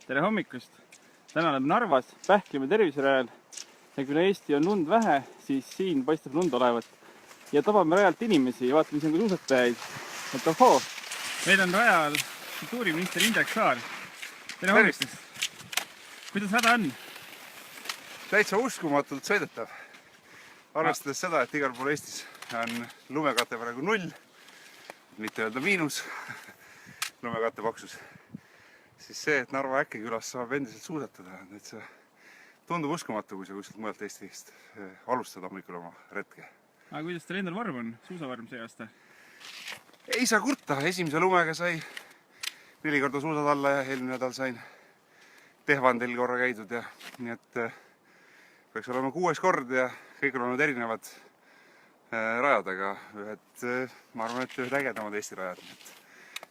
Tere hommikust! Täna oleme Narvas, pähklime terviserajal ja kuna Eesti on lund vähe, siis siin paistab lund olevat. Ja tabame rajalt inimesi ja vaatame siin ka suusatajaid. Et ohoo, meil on rajal kultuuriminister Indrek Saar. Tere hommikust! Kuidas häda on? Täitsa uskumatult sõidetav. Arvestades seda, et igal pool Eestis on lumekate praegu 0, mitte öelda miinus lumekate paksus, siis see, et Narva Äkkekülas saab endiselt suusatada, et see tundub uskumatu, kui sa kuskilt mujalt Eestist alustada hommikul oma retke. Aga kuidas teil endal vorm on? Suusavorm see aasta? Ei saa kurta, esimese lumega sai 4 korda suusad alla ja eelmine nädal sain Tehvandil korra käidud ja nii et peaks olema 6. kord ja kõik on olnud erinevad rajad, aga ma arvan, et ühed ägedamad Eesti rajad.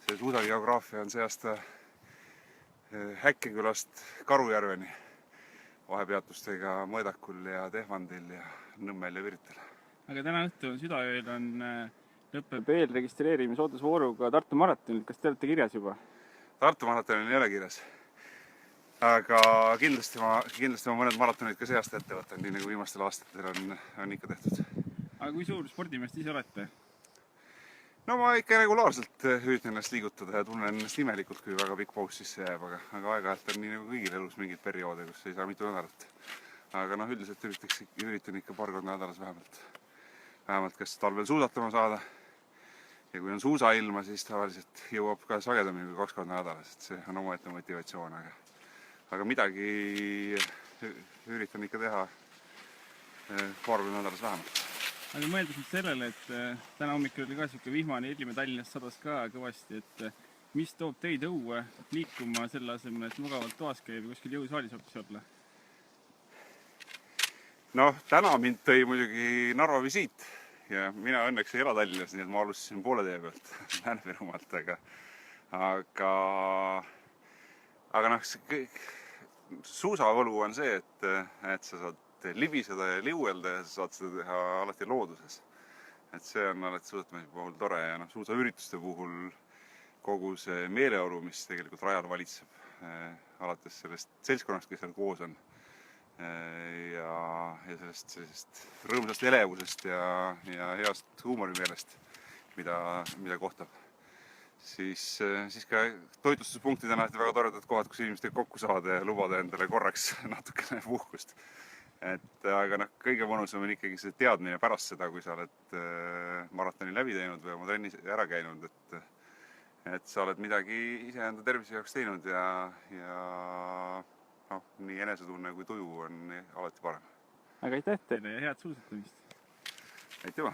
See suusageograafia on see aasta Äkkekülast Karujärveni vahepeatustega Mõõdakul ja Tehvandil ja Nõmmel ja Viritel. Aga täna õhtul südaööl lõpeb eelregistreerimise ootusvooruga Tartu maratonil. Kas te olete kirjas juba? Tartu maratonil ei ole kirjas. Aga kindlasti ma mõned maratonid ka see aasta ette võtan, nii nagu viimastel aastatel on ikka tehtud. Aga kui suur spordimeest ise olete? No ma ikka regulaarselt üritan ennast liigutada ja tunnen ennast imelikult, kui väga pikk paus sisse jääb, aga aeg-ajalt on nii nagu kõigil elus mingid perioode, kus ei saa mitu nädalat. Aga üldiselt üritan ikka paar korda nädalas vähemalt kas talvel suusatama saada. Ja kui on suusailma, siis tavaliselt jõuab ka sagedamini kui 2 korda nädalas, et see on omaette motivatsioon, aga midagi üritan ikka teha paar korda nädalas vähemalt. Aga mõeldes nüüd sellele, et täna hommikul oli ka siuke vihmane ilm ja Tallinnas sadas ka kõvasti, et mis toob teid õue liikuma selle asemel, et mugavalt toas käib ja kuskil jõusaalis hoopis olla? No täna mind tõi muidugi Narva visiit ja mina õnneks ei ela Tallinnas, nii et ma alustasin poole tee pealt Lääne-Virumaalt, aga suusavõlu on see, et sa saad libiseda ja liuelda ja sa saad seda teha alati looduses. Et see on alati suusatamise puhul tore ja suusaürituste puhul kogu see meeleolu, mis tegelikult rajal valitseb, alates sellest seltskonnast, kes seal koos on ja sellisest rõõmsast elevusest ja heast huumorimeelest, mida kohtab. Siis ka toitlustuspunktid on alati väga toredad kohad, kus inimestega kokku saada ja lubada endale korraks natukene puhkust. Aga kõige mõnusam on ikkagi see teadmine pärast seda, kui sa oled maratoni läbi teinud või oma trenni ära käinud, et sa oled midagi iseenda tervise jaoks teinud ja nii enesetunne kui tuju on alati parem. Aga aitäh teile ja head suusatamist! Aitüma!